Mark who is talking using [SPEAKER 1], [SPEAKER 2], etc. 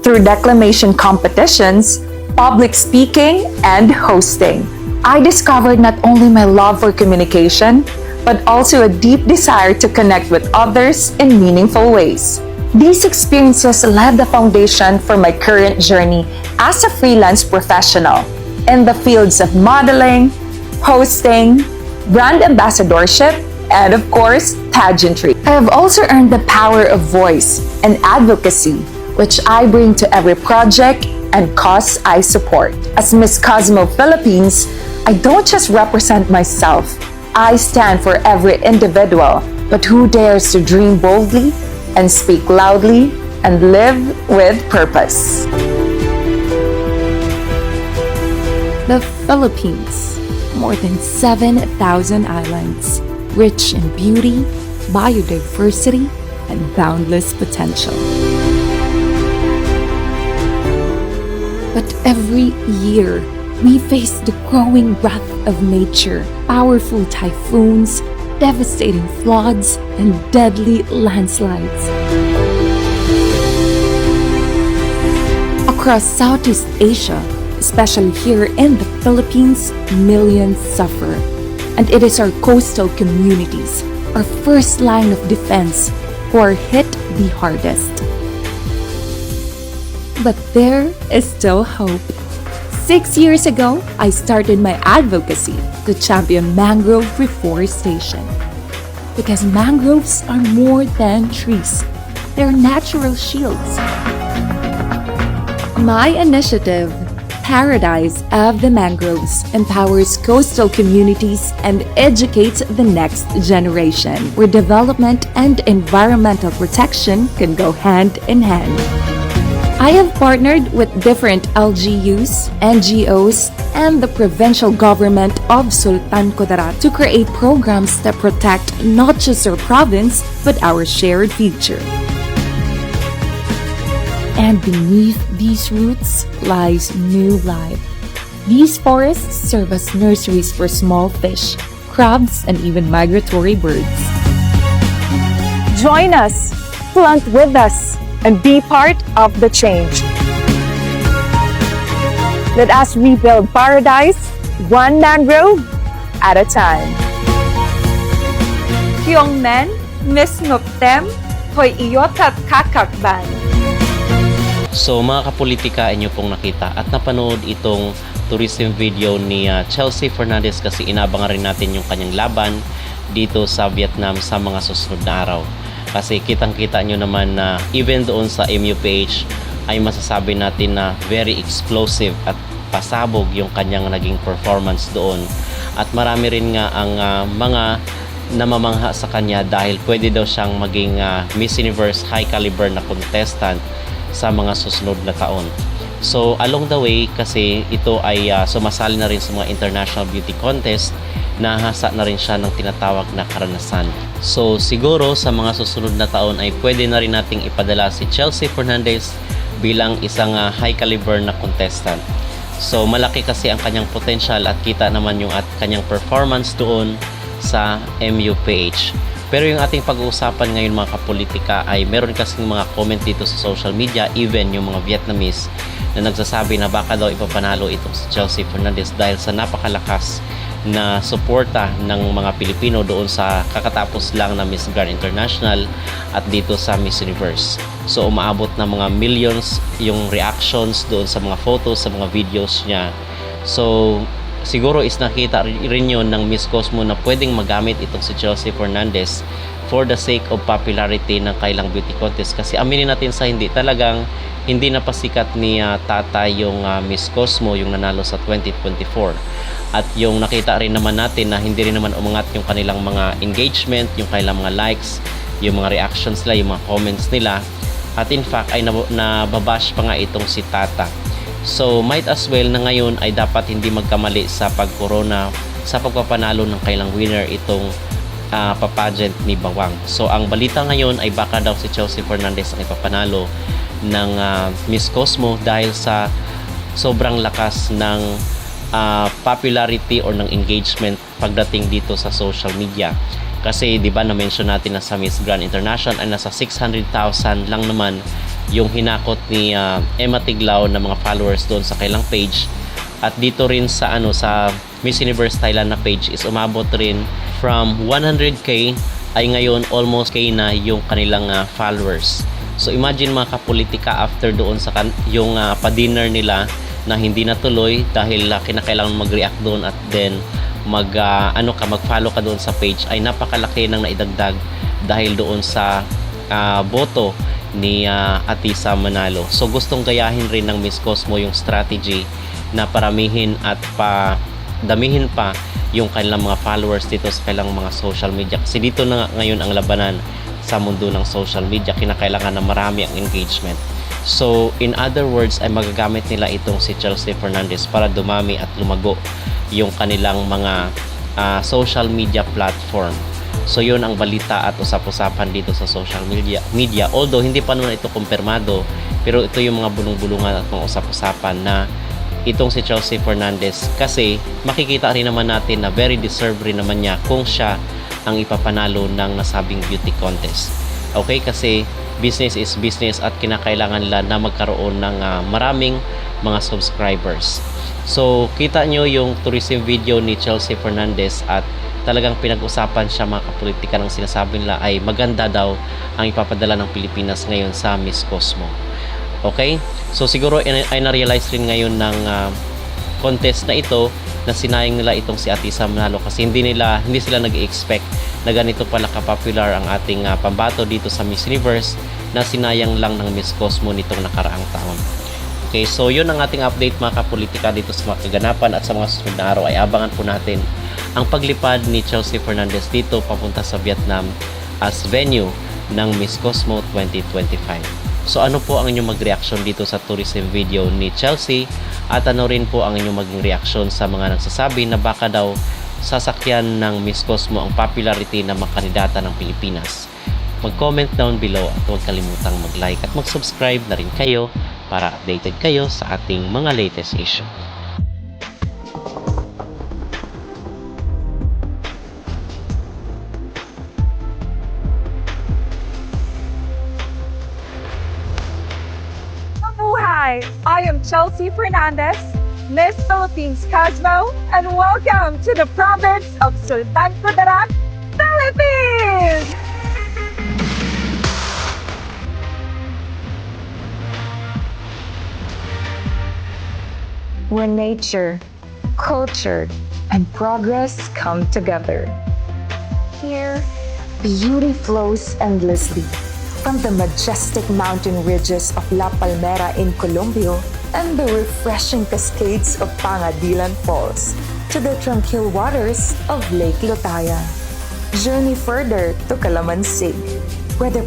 [SPEAKER 1] through declamation competitions, public speaking, and hosting. I discovered not only my love for communication, but also a deep desire to connect with others in meaningful ways. These experiences laid the foundation for my current journey as a freelance professional in the fields of modeling, hosting, brand ambassadorship, and of course, pageantry. I have also earned the power of voice and advocacy, which I bring to every project and cause I support. As Miss Cosmo Philippines, I don't just represent myself. I stand for every individual, but who dares to dream boldly and speak loudly and live with purpose.
[SPEAKER 2] The Philippines, more than 7,000 islands, rich in beauty, biodiversity, and boundless potential. But every year, we face the growing wrath of nature, powerful typhoons, devastating floods, and deadly landslides. Across Southeast Asia, especially here in the Philippines, millions suffer. And it is our coastal communities, our first line of defense, who are hit the hardest. But there is still hope. 6 years ago, I started my advocacy to champion mangrove reforestation. Because mangroves are more than trees. They're natural shields. My initiative, Paradise of the Mangroves, empowers coastal communities and educates the next generation, where development and environmental protection can go hand in hand. I have partnered with different LGUs, NGOs, and the provincial government of Sultan Kudarat to create programs that protect not just our province, but our shared future. And beneath these roots lies new life. These forests serve as nurseries for small fish, crabs, and even migratory birds.
[SPEAKER 1] Join us, plant with us, and be part of the change. Let us rebuild paradise, one mangrove at a time. Kyong men, Miss Nuptem, Hoy Iyotat Kakakban.
[SPEAKER 3] So mga kapolitika, inyo pong nakita at napanood itong tourism video ni Chelsea Fernandez kasi inabangan rin natin yung kanyang laban dito sa Vietnam sa mga susunod na araw. Kasi kitang-kita nyo naman na even doon sa MUPH ay masasabi natin na very explosive at pasabog yung kanyang naging performance doon. At marami rin nga ang mga namamangha sa kanya dahil pwede daw siyang maging Miss Universe high caliber na contestant sa mga susunod na taon. So along the way, kasi ito ay sumasali na rin sa mga international beauty contest, nahasa na rin siya ng tinatawag na karanasan. So siguro sa mga susunod na taon ay pwede na rin nating ipadala si Chelsea Fernandez bilang isang high caliber na contestant. So malaki kasi ang kanyang potential at kita naman yung kanyang performance doon sa MUPH. Pero yung ating pag-uusapan ngayon mga kapolitika ay meron kasing mga comment dito sa social media, even yung mga Vietnamese na nagsasabi na baka daw ipapanalo itong si Chelsea Fernandez dahil sa napakalakas na suporta ng mga Pilipino doon sa kakatapos lang na Miss Grand International at dito sa Miss Universe. So umaabot na mga millions yung reactions doon sa mga photos, sa mga videos niya. So siguro is nakita rin yun ng Miss Cosmo na pwedeng magamit itong si Chelsea Fernandez for the sake of popularity ng kailang beauty contest. Kasi aminin natin sa hindi, talagang hindi na pasikat ni Tata yung Miss Cosmo, yung nanalo sa 2024. At yung nakita rin naman natin na hindi rin naman umangat yung kanilang mga engagement, yung kailang mga likes, yung mga reactions nila, yung mga comments nila. At in fact ay nababash pa nga itong si Tata. So might as well na ngayon ay dapat hindi magkamali sa pagkorona sa pagpapanalo ng kailang winner itong papageant ni Bawang. So ang balita ngayon ay baka daw si Chelsea Fernandez ang ipapanalo ng Miss Cosmo dahil sa sobrang lakas ng popularity or ng engagement pagdating dito sa social media. Kasi 'di ba na-mention natin na sa Miss Grand International ay nasa 600,000 lang naman yung hinakot ni Emma Tiglao na mga followers doon sa kailang page. At dito rin sa sa Miss Universe Thailand na page is umabot rin from 100k ay ngayon almost k na yung kanilang followers. So imagine mga kapolitika, after doon sa yung pa-dinner nila na hindi natuloy dahil kinakailangan mag-react doon at then mag-follow ka doon sa page, ay napakalaki ng naidagdag dahil doon sa boto ni Atisa Manalo. So gustong gayahin rin ng Miss Cosmo yung strategy na paramihin at damihin pa yung kanilang mga followers dito sa kanilang mga social media, kasi dito na ngayon ang labanan sa mundo ng social media, kinakailangan na marami ang engagement. So in other words ay magagamit nila itong si Chelsea Fernandez para dumami at lumago yung kanilang mga social media platform. So yun ang balita at usap-usapan dito sa social media. Although hindi pa naman ito kumpirmado, pero ito yung mga bulong-bulungan at mga usap-usapan na itong si Chelsea Fernandez, kasi makikita rin naman natin na very deserved rin naman niya kung siya ang ipapanalo ng nasabing beauty contest. Okay, kasi business is business at kinakailangan nila na magkaroon ng maraming mga subscribers. So kita nyo yung tourism video ni Chelsea Fernandez at talagang pinag-usapan siya mga kapolitika, ng sinasabi nila ay maganda daw ang ipapadala ng Pilipinas ngayon sa Miss Cosmo. Okay? So siguro ay na-realize rin ngayon ng contest na ito na sinayang nila itong si Atisa Manalo, kasi hindi sila nag-expect na ganito pala ka-popular ang ating pambato dito sa Miss Universe, na sinayang lang ng Miss Cosmo nitong nakaraang taon. Okay, so yun ang ating update mga kapolitika dito sa mga kaganapan, at sa mga susunod na araw ay abangan po natin ang paglipad ni Chelsea Fernandez dito papunta sa Vietnam as venue ng Miss Cosmo 2025. So ano po ang inyong mag-reaction dito sa tourism video ni Chelsea, at ano rin po ang inyong maging reaction sa mga nagsasabi na baka daw sasakyan ng Miss Cosmo ang popularity ng mga kandidata ng Pilipinas? Mag-comment down below at huwag kalimutang mag-like at mag-subscribe na rin kayo para updated kayo sa ating mga latest issue.
[SPEAKER 1] Hi, I am Chelsea Fernandez, Miss Philippines Cosmo, and welcome to the province of Sultan Kudarat, Philippines! Where nature, culture, and progress come together. Here, beauty flows endlessly. From the majestic mountain ridges of La Palmera in Colombia and the refreshing cascades of Pangadilan Falls to the tranquil waters of Lake Lotaya. Journey further to Calamansig, where the